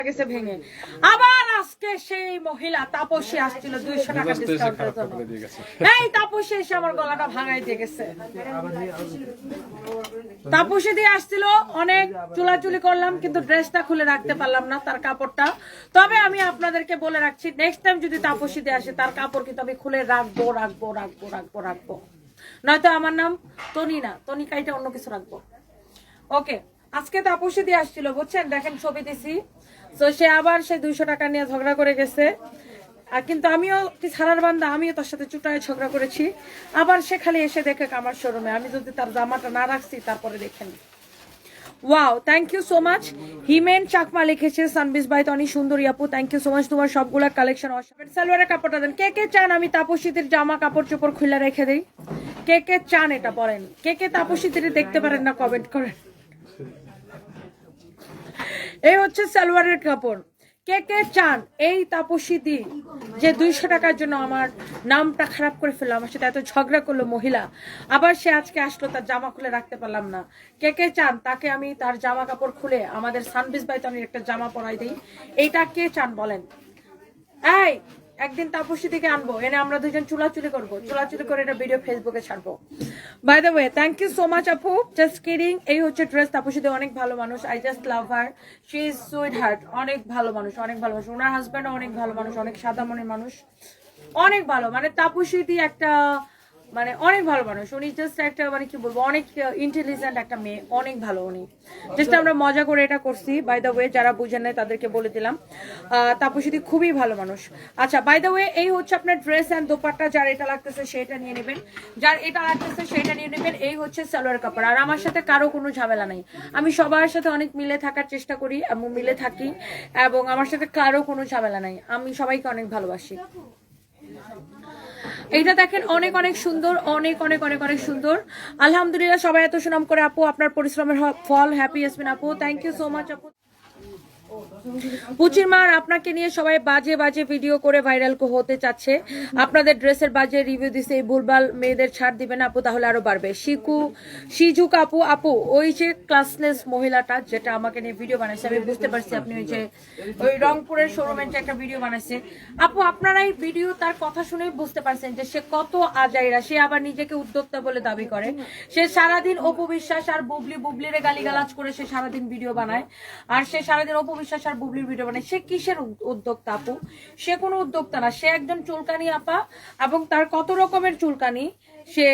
গেছে ভেঙে। আবার আজকে সেই মহিলা তাপসী আসছিল 200 টাকা ডিসকাউন্টের জন্য। এই তাপসী এসে আমার গলাটা ভাঙাই দিয়ে গেছে। তাপসী দিয়ে আসছিল, অনেক চুলাচুলি করলাম কিন্তু ড্রেসটা খুলে রাখতে পারলাম না, তার কাপড়টা। তবে আমি আপনাদেরকে বলে রাখছি, নেক্সট টাইম যদি তাপসী দিয়ে আসে তার কাপড় কিন্তু আমি খুলে রাখবো রাখবো রাখবো রাখবো রাখবো, নয়তো আমার নাম তনি না, তনি কাইটা অন্য কিছু রাখবো। ওকে, আজকে তাপসী দিয়ে আসছিল বুঝছেন, দেখেন ছবি দিছি। তো সে আবার সে 200 টাকা নিয়ে ঝগড়া করে গেছে। আর কিন্তু আমিও কি ছাড়ার বান্দা, আমিও তার সাথে চুটায় ঝগড়া করেছি। আবার সে খালি এসে দেখে আমার শোরুমে, আমি যদি তার জামাটা না রাখছি তারপরে দেখেন। Wow, thank you so much. Himen Chakma লিখেছে সানবিস বাই তনি সুন্দরী আপু, থ্যাংক ইউ সো মাচ। তোমার সবগুলা কালেকশন অসাধারণ। সালোয়ারের কাপড়টা দেন। কে কে চান আমি তাপসীদের জামা কাপড় চোপড় খুলে রেখে দিই? কে কে চান এটা বলেন। কে কে তাপসীদের দেখতে পারেন না কমেন্ট করেন। এই হচ্ছে সালোয়ারের কাপড়। কে কে চান এই তাপসী দি যে 200 টাকার জন্য আমার নামটা খারাপ করে ফেললো, আমার সাথে এত ঝগড়া করলো মহিলা, আবার সে আজকে আসলো তার জামা খুলে রাখতে পারলাম না। কে কে চান তাকে আমি তার জামা কাপড় খুলে আমাদের সানবিস বাই তনির একটা জামা পরাই দিই? এইটা কে চান বলেন? এই একদিন তাপসী দিকে আনবো, এনে আমরা দুজন চুলাচুলি করবো, চুলাচুলি করে এটা ভিডিও ফেসবুকে ছাড়বো। By the way, thank you so much আপু, জাস্ট কিডিং। এই হচ্ছে ড্রেস। তাপসী দি অনেক ভালো মানুষ, I just love her, she is sweetheart, অনেক ভালো মানুষ, অনেক ভালো মানুষ। ওনার হাজব্যান্ডও অনেক ভালো মানুষ, অনেক সাদা মনের মানুষ, অনেক ভালো। মানে তাপসী দি একটা মানে অনেক ভালো মানুষ, উনি জাস্ট একটা মানে কি বলবো, অনেক ইন্টেলিজেন্ট একটা মেয়ে, অনেক ভালো উনি। জাস্ট আমরা মজা করে এটা করছি, বাই দ্য ওয়ে যারা বুঝেন নাই তাদেরকে বলে দিলাম। তাপসী দি খুবই ভালো মানুষ। আচ্ছা, বাই দ্য ওয়ে এই হচ্ছে আপনার ড্রেস অ্যান্ড দোপাট্টা, যার এটা লাগতেছে সেটা নিয়ে নেবেন, যার এটা লাগতেছে সেটা নিয়ে নেবেন। এই হচ্ছে সালোয়ার কাপড়। আর আমার সাথে কারো কোনো ঝামেলা নাই, আমি সবার সাথে অনেক মিলে থাকার চেষ্টা করি এবং মিলে থাকি, এবং আমার সাথে কারো কোনো ঝামেলা নাই, আমি সবাইকে অনেক ভালোবাসি। এইটা দেখেন অনেক অনেক সুন্দর, অনেক অনেক অনেক অনেক সুন্দর। আলহামদুলিল্লাহ, সবাই এত সুনাম করে আপু, আপনার পরিশ্রমের ফল। হ্যাপি ইয়াসমিন আপু, থ্যাংক ইউ সো মাচ আপু। পুচির মার আপনাকে নিয়ে সবাই বাজে বাজে ভিডিও করে ভাইরাল হতে চাচ্ছে, আপনাদের ড্রেসের বাজে রিভিউ দিছে, এই ভুলভাল মেয়েদের ছাড় দিবেন আপু, তাহলে আরো বাড়বে। সিজুক আপু, আপু ওই যে ক্লাসলেস মহিলাটা যেটা আমাকে নিয়ে ভিডিও বানাইছে, আমি বুঝতে পারছি আপনি ওই যে ওই রংপুরের শোরুমের যে একটা ভিডিও বানাইছে। আপু আপনারা এই ভিডিও তার কথা শুনে বুঝতে পারছেন যে সে কত আজাইরা, সে আবার নিজেকে উদ্যোক্তা বলে দাবি করে। সে সারাদিন অপু বিশ্বাস আর বুবলিরে গালিগালাজ করে সে সারাদিন ভিডিও বানায়, আর সে সারাদিন অপু বিশ্বাস আর বুবলির ভিডিও বানায়। সে কিসের উদ্যোক্তা আপু? সে কোনো উদ্যোক্তা না, সে একজন চুলকানি আপা, এবং তার কত রকমের চুলকানি। সে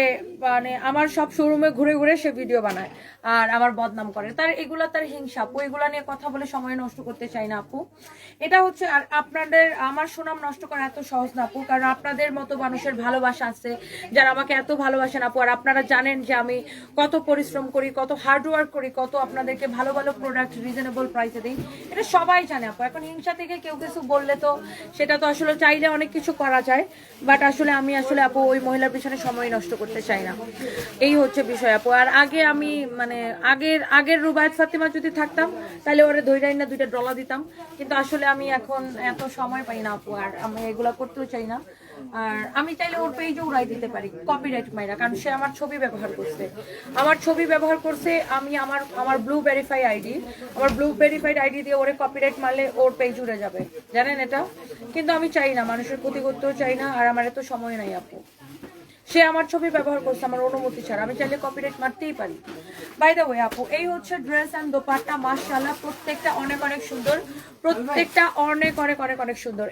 মানে আমার সব শোরুমে ঘুরে ঘুরে সে ভিডিও বানায় আর আমার বদনাম করে। তার এগুলা তার হিংসা আপু, এগুলা নিয়ে কথা বলে সময় নষ্ট করতে চাই না আপু। এটা হচ্ছে, আর আপনাদের আমার সুনাম নষ্ট করা এত সহজ না আপু, কারণ আপনাদের মতো মানুষের ভালোবাসা আছে যারা আমাকে এত ভালোবাসেন আপু। আর আপনারা জানেন যে আমি কত পরিশ্রম করি, কত হার্ডওয়ার্ক করি, কত আপনাদেরকে ভালো ভালো প্রোডাক্ট রিজনেবল প্রাইসে দিই, এটা সবাই জানে আপু। এখন হিংসা থেকে কেউ কিছু বললে তো সেটা তো আসলে চাইলে অনেক কিছু করা যায়, বাট আসলে আমি আসলে আপু ওই মহিলার পিছনে সময় নষ্ট করতে চাই না, এই হচ্ছে বিষয় আপু। আর আগে আমি মানে আগের রুবায়েত ফাতিমা যদি থাকতাম তাহলে ওরে ধৈরাই না 2টা ডলা দিতাম, কিন্তু আসলে আমি এখন এত সময় পাই না আপু, আর আমি এগুলা করতেও চাই না। আর আমি চাইলে ওর পেজে উড়াই দিতে পারি কপিরাইট মাইরা, কারণ সে আমার ছবি ব্যবহার করছে, আমি আমার ব্লু ভেরিফাইড আইডি দিয়ে ওরে কপিরাইট মারলে ওর পেজ উড়ে যাবে, জানেন এটা। কিন্তু আমি চাই না, মানুষের ক্ষতি করতেও চাই না, আর আমার এত সময় নাই আপু। সে আমার ছবি ব্যবহার করছে আমার অনুমতি ছাড়া, আমি চাইলে কপিরাইট মারতেই পারি। বাই দ্য ওয়ে আপু, এই হচ্ছে ড্রেস এন্ড দোপাট্টা, মাশাআল্লাহ প্রত্যেকটা অনেক অনেক সুন্দর, প্রত্যেকটা অনেক অনেক অনেক অনেক সুন্দর।